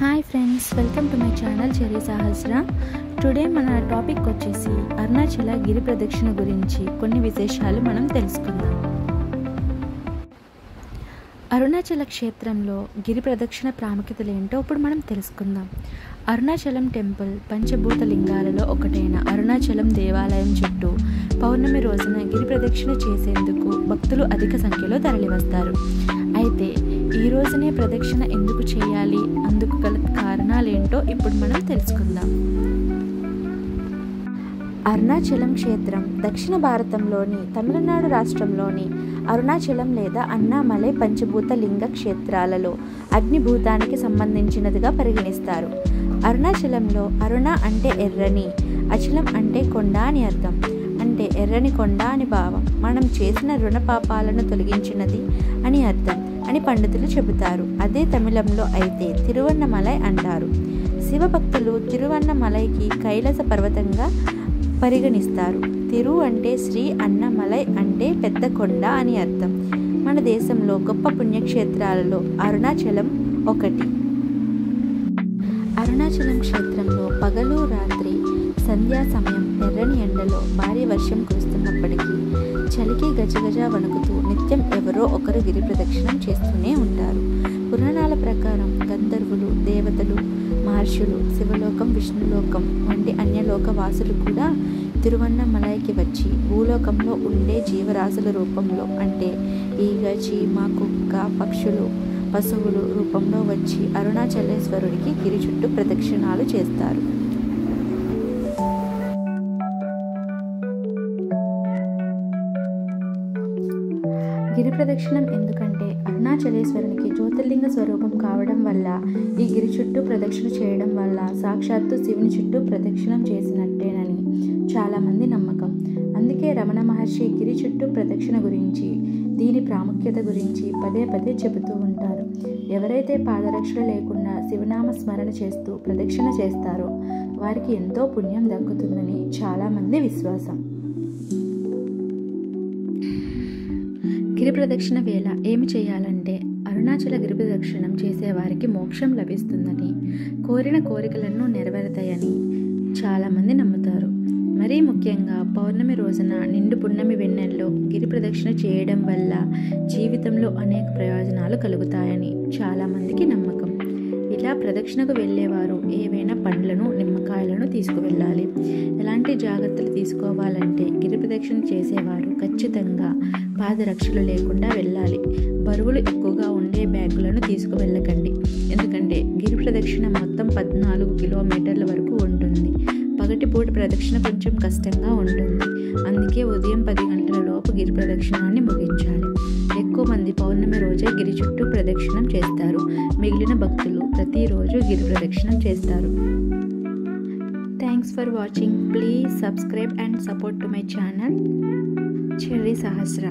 Hi friends, welcome to my channel cherry Sahasra. Today మన topic వచ్చేసి అరుణాచల గిరి ప్రదక్షిణ గురించి కొన్ని విశేషాలు మనం తెలుసుకుందాం. అరుణాచల క్షేత్రంలో గిరి ప్రదక్షిణ ప్రాముఖ్యతలు ఏంటో ఇప్పుడు మనం తెలుసుకుందాం. అరుణాచలం టెంపుల్ పంచభూత లింగాలలో ఒకటైన అరుణాచలం దేవాలయం చుట్టూ పౌర్ణమి రోజున గిరి ప్రదక్షిణ చేసేందుకు భక్తులు అధిక సంఖ్యలో తరలివస్తారు. అయితే ఈ రోజునే ప్రదక్షిణ ఎందుకు చేయాలి, అందుకు గల కారణాలేంటో ఇప్పుడు మనం తెలుసుకుందాం. అరుణాచలం క్షేత్రం దక్షిణ భారతంలోని తమిళనాడు రాష్ట్రంలోని అరుణాచలం లేదా అన్నామలై పంచభూత లింగ క్షేత్రాలలో అగ్నిభూతానికి సంబంధించినదిగా పరిగణిస్తారు. అరుణాచలంలో అరుణ అంటే ఎర్రని, అచలం అంటే కొండ అని అర్థం. అంటే ఎర్రని కొండ అని భావం. మనం చేసిన రుణ పాపాలను తొలగించినది అని అర్థం అని పండితులు చెబుతారు. అదే తమిళంలో అయితే తిరువన్నమలై అంటారు. శివభక్తులు తిరువన్నమలైకి కైలాస పర్వతంగా పరిగణిస్తారు. తిరు అంటే శ్రీ, అన్నమలై అంటే పెద్ద కొండ అని అర్థం. మన దేశంలో గొప్ప పుణ్యక్షేత్రాలలో అరుణాచలం ఒకటి. అరుణాచలం క్షేత్రంలో పగలు రాత్రి సంధ్యా సమయం ఎర్రని ఎండలో భారీ వర్షం కురుస్తున్నప్పటికీ చలికి గజగజ వణుకుతూ నిత్యం ఎవరో ఒకరు గిరి ప్రదక్షిణం చేస్తూనే ఉంటారు. పురాణాల ప్రకారం గంధర్వులు, దేవతలు, మహర్షులు, శివలోకం, విష్ణులోకం వంటి అన్యలోక వాసులు కూడా తిరువన్నమలైకి వచ్చి భూలోకంలో ఉండే జీవరాశుల రూపంలో అంటే ఈగ, చీమ, కుక్క, పక్షులు, పశువులు రూపంలో వచ్చి అరుణాచలేశ్వరుడికి గిరి చుట్టూ ప్రదక్షిణాలు చేస్తారు. గిరి ప్రదక్షిణం ఎందుకంటే అరుణాచలేశ్వరునికి జ్యోతిర్లింగ స్వరూపం కావడం వల్ల, ఈ గిరి చుట్టూ ప్రదక్షిణ చేయడం వల్ల సాక్షాత్తు శివుని చుట్టూ ప్రదక్షిణం చేసినట్టేనని చాలామంది నమ్మకం. అందుకే రమణ మహర్షి గిరి చుట్టూ ప్రదక్షిణ గురించి, దీని ప్రాముఖ్యత గురించి పదే పదే చెబుతూ ఉంటారు. ఎవరైతే పాదరక్షలు లేకుండా శివనామ స్మరణ చేస్తూ ప్రదక్షిణ చేస్తారో వారికి ఎంతో పుణ్యం దక్కుతుందని చాలామంది విశ్వాసం. గిరి ప్రదక్షిణ వేళ ఏమి చేయాలంటే అరుణాచల గిరి ప్రదక్షిణం చేసేవారికి మోక్షం లభిస్తుందని, కోరిన కోరికలను నెరవేరుతాయని చాలామంది నమ్ముతారు. మరీ ముఖ్యంగా పౌర్ణమి రోజున నిండు పున్నమి వెన్నెల్లో గిరి ప్రదక్షిణ చేయడం వల్ల జీవితంలో అనేక ప్రయోజనాలు కలుగుతాయని చాలామందికి నమ్మకం. ఇలా ప్రదక్షిణకు వెళ్ళేవారు ఏవైనా పండ్లను, నిమ్మకాయలను తీసుకువెళ్ళాలి. ఎలాంటి జాగ్రత్తలు తీసుకోవాలంటే గిరి ప్రదక్షిణ చేసేవారు ఖచ్చితంగా పాదరక్షలు లేకుండా వెళ్ళాలి. బరువులు ఎక్కువగా ఉండే బ్యాగులను తీసుకువెళ్ళకండి. ఎందుకంటే గిరి ప్రదక్షిణ మొత్తం 14 కిలోమీటర్ల వరకు ఉంటుంది. పగటిపూట ప్రదక్షిణ కొంచెం కష్టంగా ఉంటుంది. అందుకే ఉదయం 10 గంటల లోపు గిరి ప్రదక్షిణాన్ని ముగించాలి. ఎక్కువ మంది పౌర్ణమి రోజే గిరి చుట్టూ ప్రదక్షిణం చేస్తారు. మిగిలిన భక్తులు ప్రతిరోజు గిరి ప్రదక్షిణం చేస్తారు. Thanks for watching. Please subscribe and support to my channel cherry Sahasra.